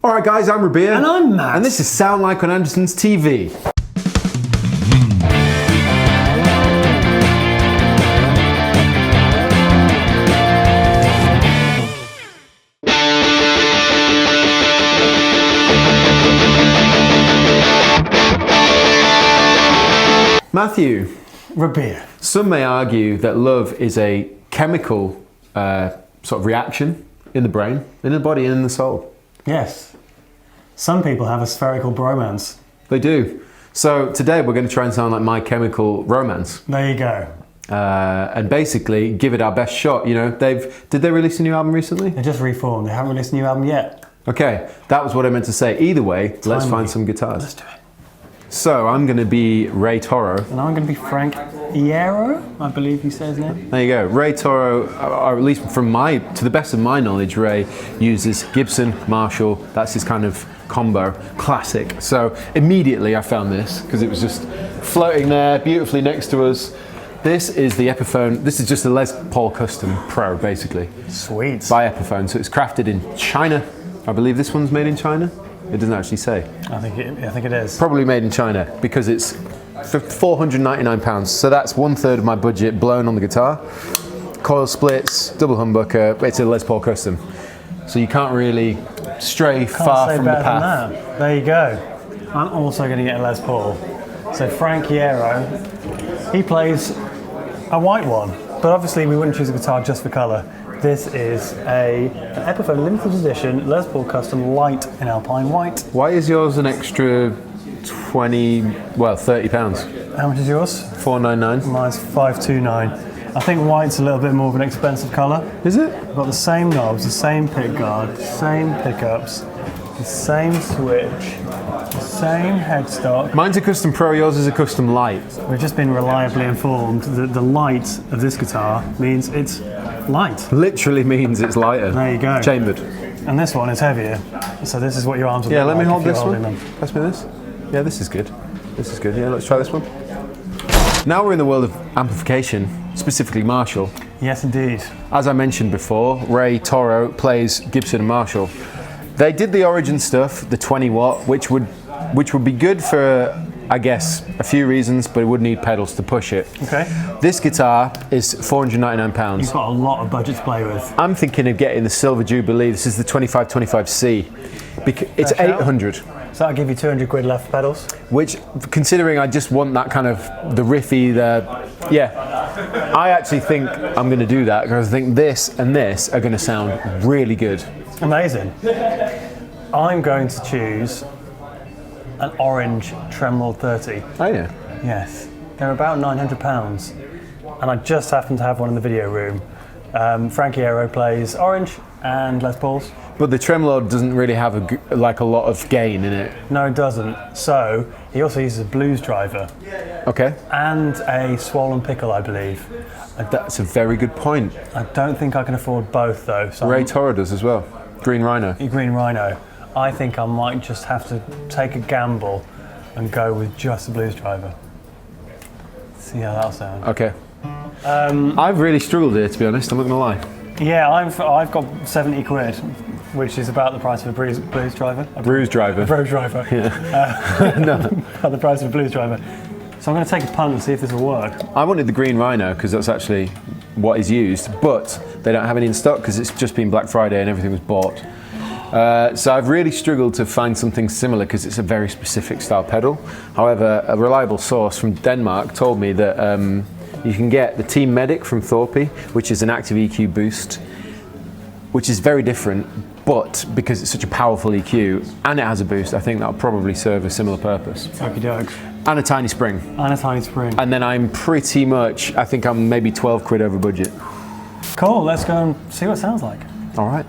Alright guys, I'm Rabea. And I'm Matt. And this is Sound Like on Andertons TV. Matthew. Rabea. Some may argue that love is a chemical sort of reaction in the brain, in the body, and in the soul. Yes. Some people have a spherical bromance. They do. So today we're going to try and sound like My Chemical Romance. There you go. And basically give it our best shot. You know, did they release a new album recently? They just reformed. They haven't released a new album yet. Okay, that was what I meant to say. Either way, let's find some guitars. Let's do it. So I'm going to be Ray Toro. And I'm going to be Frank Iero, I believe you say his name. There you go. Ray Toro, or at least to the best of my knowledge, Ray uses Gibson, Marshall. That's his kind of combo, classic. So immediately I found this because it was just floating there beautifully next to us. This is the Epiphone. This is just a Les Paul Custom Pro, basically. Sweet. By Epiphone. So it's crafted in China. I believe this one's made in China. It doesn't actually say. I think it is. Probably made in China because it's for £499. So that's 1/3 of my budget blown on the guitar. Coil splits, double humbucker. It's a Les Paul Custom. So you can't really stray far from the path. There you go. I'm also going to get a Les Paul. So Frank Iero, he plays a white one, but obviously we wouldn't choose a guitar just for colour. This is an Epiphone limited edition Les Paul Custom Lite in Alpine White. Why is yours an extra £30? How much is yours? $499. Mine's $529. I think white's a little bit more of an expensive colour. Is it? We've got the same knobs, the same pick guard, the same pickups, the same switch, the same headstock. Mine's a Custom Pro, yours is a Custom Lite. We've just been reliably informed that the light of this guitar means it's light. Literally means it's lighter. There you go. Chambered. And this one is heavier. So this is what your arms will Yeah, look let like me hold if you're this holding one. them. Pass me this. Yeah, this is good. This is good. Yeah, let's try this one. Now we're in the world of amplification, specifically Marshall. Yes, indeed. As I mentioned before, Ray Toro plays Gibson and Marshall. They did the Origin stuff, the 20 watt, which would be good for, I guess, a few reasons, but it would need pedals to push it. Okay. This guitar is £499. You've got a lot of budget to play with. I'm thinking of getting the Silver Jubilee. This is the 2525C. It's 800. So that'll give you 200 quid left for pedals? Which, considering I just want that kind of, the riffy, I actually think I'm going to do that because I think this and this are going to sound really good. Amazing. I'm going to choose an Orange Tremolo 30. Oh yeah? Yes. They're about £900. And I just happen to have one in the video room. Frank Iero plays Orange and Les Pauls. But the tremolo doesn't really have a lot of gain in it. No, it doesn't. So he also uses a blues driver. Okay. And a swollen pickle, I believe. That's a very good point. I don't think I can afford both though. So Ray Toro does as well. Green Rhino. Green Rhino. I think I might just have to take a gamble and go with just a blues driver. See how that'll sound. Okay. I've really struggled here, to be honest. I'm not gonna lie. Yeah, I've got 70 quid, which is about the price of a blues driver. A bruise driver. A bruise driver. Yeah. No. About the price of a blues driver. So I'm going to take a punt and see if this will work. I wanted the Green Rhino because that's actually what is used, but they don't have any in stock because it's just been Black Friday and everything was bought. So I've really struggled to find something similar because it's a very specific style pedal. However, a reliable source from Denmark told me that you can get the Team Medic from Thorpy, which is an active EQ boost, which is very different, but because it's such a powerful EQ and it has a boost, I think that'll probably serve a similar purpose. Okie doke. And a tiny spring. And a tiny spring. And then I'm pretty much, I think I'm maybe 12 quid over budget. Cool, let's go and see what it sounds like. All right.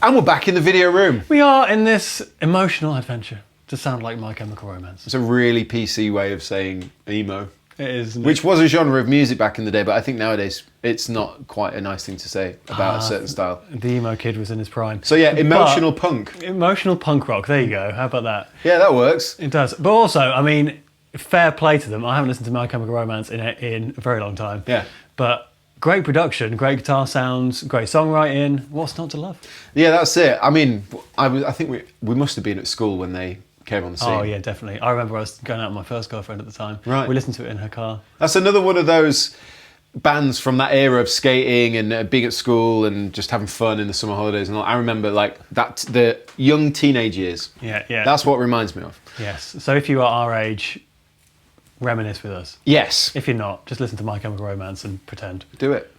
And we're back in the video room. We are in this emotional adventure to sound like My Chemical Romance. It's a really PC way of saying emo. It is. Which was a genre of music back in the day, but I think nowadays it's not quite a nice thing to say about a certain style. The emo kid was in his prime. So yeah, emotional punk. Emotional punk rock, there you go. How about that? Yeah, that works. It does. But also, I mean, fair play to them. I haven't listened to My Chemical Romance in a very long time. Yeah. But great production, great guitar sounds, great songwriting. What's not to love? Yeah, that's it. I mean, I think we must have been at school when they came on the scene. Oh yeah, definitely. I remember I was going out with my first girlfriend at the time. Right. We listened to it in her car. That's another one of those bands from that era of skating and being at school and just having fun in the summer holidays and all. I remember like that, the young teenage years. Yeah, yeah. That's what reminds me of. Yes. So if you are our age, reminisce with us. Yes. If you're not, just listen to My Chemical Romance and pretend. Do it.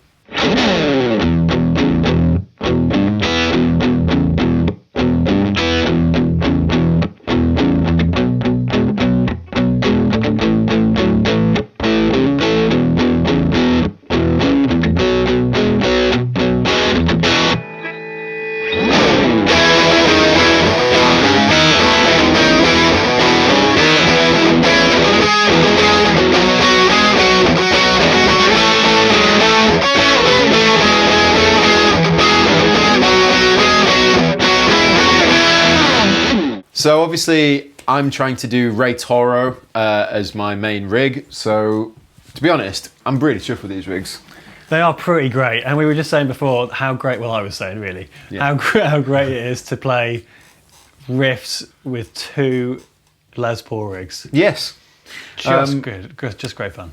So obviously I'm trying to do Ray Toro as my main rig. So to be honest, I'm really chuffed with these rigs. They are pretty great. And we were just saying before how great, well I was saying really, Yeah. how great it is to play riffs with two Les Paul rigs. Yes. Just good, just great fun.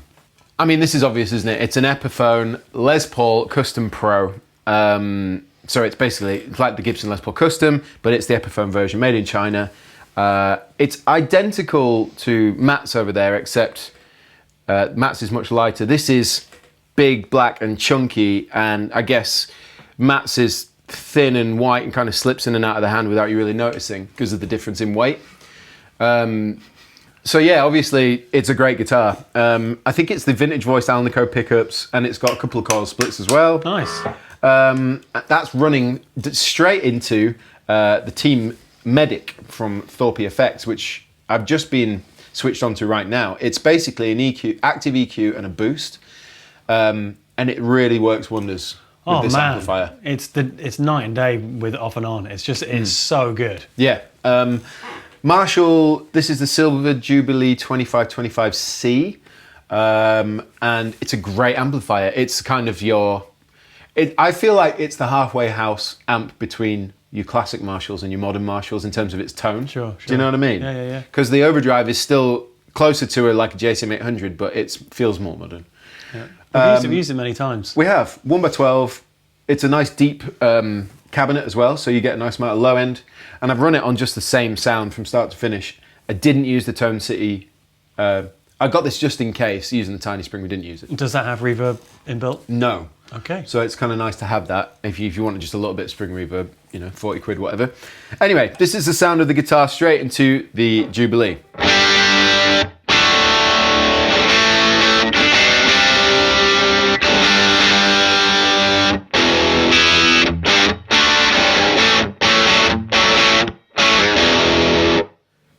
I mean, this is obvious, isn't it? It's an Epiphone Les Paul Custom Pro. So it's basically like the Gibson Les Paul Custom, but it's the Epiphone version made in China. It's identical to Matt's over there, except Matt's is much lighter. This is big, black and chunky, and I guess Matt's is thin and white and kind of slips in and out of the hand without you really noticing because of the difference in weight. So yeah, obviously it's a great guitar. I think it's the vintage voiced Alnico pickups, and it's got a couple of coil splits as well. Nice. That's running straight into the Team Medic from ThorpyFX, which I've just been switched onto right now. It's basically an EQ, active EQ and a boost, and it really works wonders with this amplifier. It's night and day with off and on. It's just, it's so good. Yeah. Marshall, this is the Silver Jubilee 2525C, and it's a great amplifier. It's kind of I feel like it's the halfway house amp between your classic Marshalls and your modern Marshalls in terms of its tone. Sure. Do you know what I mean? Yeah. Because the overdrive is still closer to like a JSM 800, but it feels more modern. Yeah. We've used it many times. We have 1x12. It's a nice deep cabinet as well, so you get a nice amount of low end. And I've run it on just the same sound from start to finish. I didn't use the Tone City. I got this just in case, using the Tiny Spring. We didn't use it. Does that have reverb inbuilt? No. Okay. So it's kind of nice to have that if you want just a little bit of spring reverb, 40 quid, whatever. Anyway, this is the sound of the guitar straight into the Jubilee.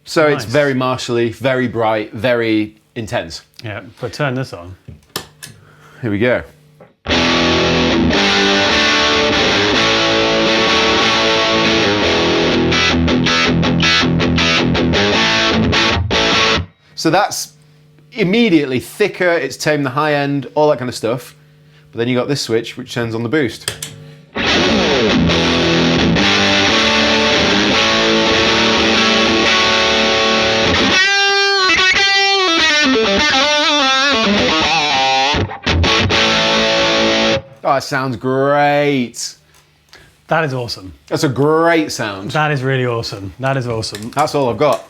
So Nice. It's very Marshall-y, very bright, very intense. Yeah, but turn this on. Here we go. So that's immediately thicker, it's tamed the high end, all that kind of stuff. But then you got this switch, which turns on the boost. Oh, it sounds great. That is awesome. That's a great sound. That is really awesome. That is awesome. That's all I've got.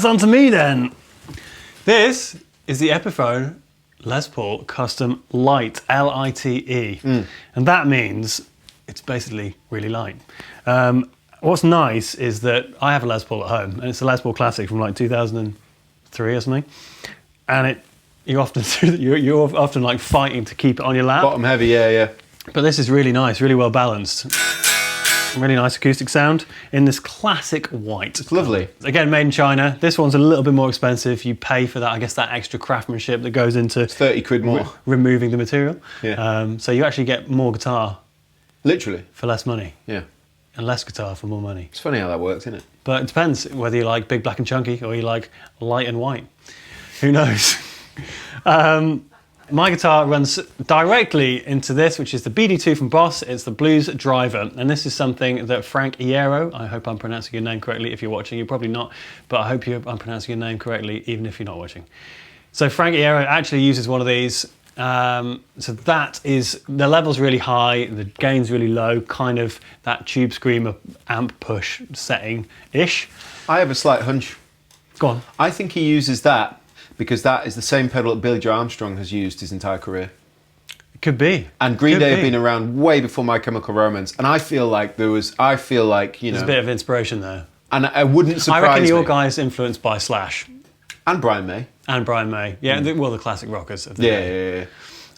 that's on to me then. This is the Epiphone Les Paul Custom Lite, L-I-T-E. And that means it's basically really light. What's nice is that I have a Les Paul at home, and it's a Les Paul Classic from like 2003 or something. And you're often like fighting to keep it on your lap. Bottom heavy, yeah. But this is really nice, really well balanced. Really nice acoustic sound in this classic white. It's lovely. Again, made in China. This one's a little bit more expensive. You pay for that, I guess, that extra craftsmanship that goes into It's 30 quid more. Removing the material. Yeah. So you actually get more guitar Literally. for less money. Yeah. And less guitar for more money. It's funny how that works, isn't it? But it depends whether you like big, black and chunky or you like light and white. Who knows? My guitar runs directly into this, which is the BD2 from BOSS. It's the Blues Driver. And this is something that Frank Iero, I hope I'm pronouncing your name correctly. If you're watching, you're probably not, but I hope I'm pronouncing your name correctly, even if you're not watching. So Frank Iero actually uses one of these. So that is, the level's really high, the gain's really low, kind of that Tube Screamer amp push setting-ish. I have a slight hunch. Go on. I think he uses that because that is the same pedal that Billy Joe Armstrong has used his entire career. Could be. And Green Could Day be. have been around way before My Chemical Romance, and I feel like There's a bit of inspiration there. and I wouldn't surprise I reckon your me. guy's influenced by Slash. And Brian May. And Brian May. Yeah, the classic rockers of the Yeah, day.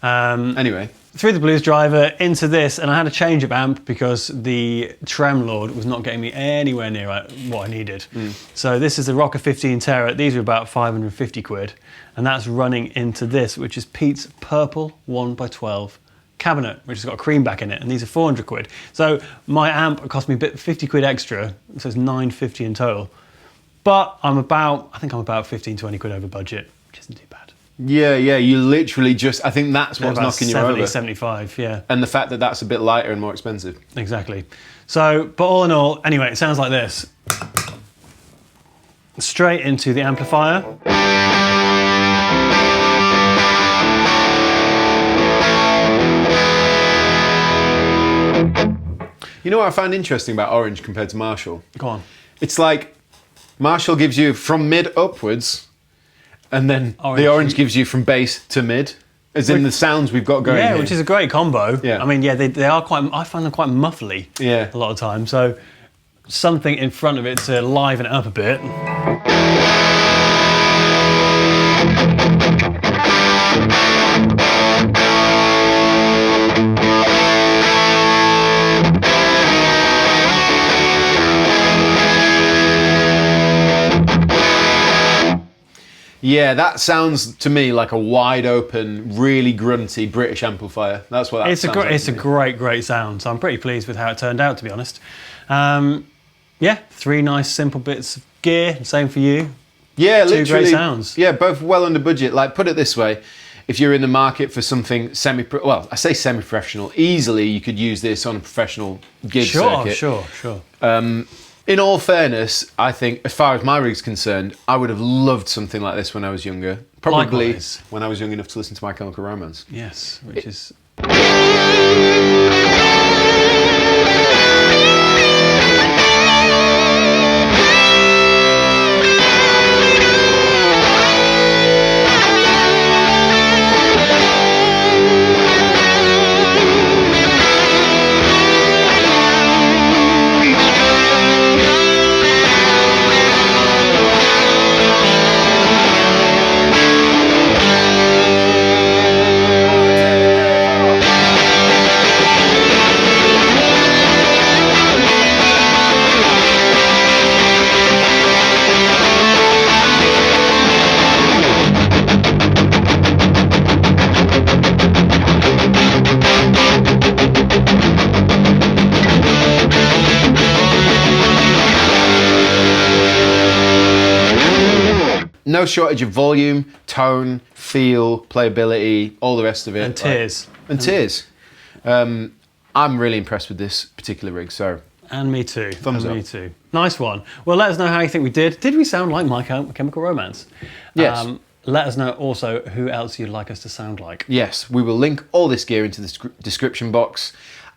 yeah. Anyway. Through the Blues Driver into this, and I had a change of amp because the Trem Lord was not getting me anywhere near what I needed. So this is the Rocker 15 Terra. These are about 550 quid, and that's running into this, which is Pete's Purple 1x12 cabinet, which has got a cream back in it, and these are 400 quid. So my amp cost me 50 quid extra, so it's 950 in total. But I think I'm about 15, 20 quid over budget, which isn't too bad. Yeah, you literally just, I think that's what's knocking you over. 75, yeah. And the fact that that's a bit lighter and more expensive. Exactly. So, but all in all, anyway, it sounds like this. Straight into the amplifier. You know what I find interesting about Orange compared to Marshall? Go on. It's like Marshall gives you from mid upwards, and then the Orange gives you from bass to mid, as in the sounds we've got going here. Which is a great combo. Yeah. I mean, yeah, they are quite, I find them quite muffly a lot of times. So something in front of it to liven it up a bit. Yeah, that sounds to me like a wide open, really grunty British amplifier. That's what that sounds like. It's a great sound. So I'm pretty pleased with how it turned out, to be honest. Yeah, 3 nice simple bits of gear. Same for you. Yeah, 2 literally. great sounds. Yeah, both well under budget. Like, put it this way, if you're in the market for something I say semi-professional, easily you could use this on a professional gig circuit. Sure. In all fairness, I think, as far as my rig's concerned, I would have loved something like this when I was younger. Probably Likewise. when I was young enough to listen to My Chemical Romance. Yes, which is... No shortage of volume, tone, feel, playability, all the rest of it. And tears. Tears. I'm really impressed with this particular rig, so... And me too. Thumbs up. Me too. Nice one. Well, let us know how you think we did. Did we sound like My Chemical Romance? Yes. Let us know also who else you'd like us to sound like. Yes, we will link all this gear into the description box.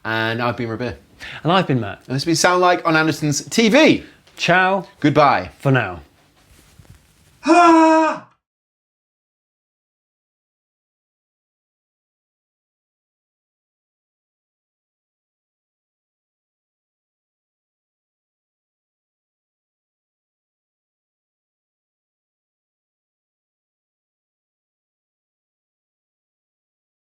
And I've been Rabea. And I've been Matt. And this has been Sound Like on Andertons TV. Ciao. Goodbye. For now. Ah!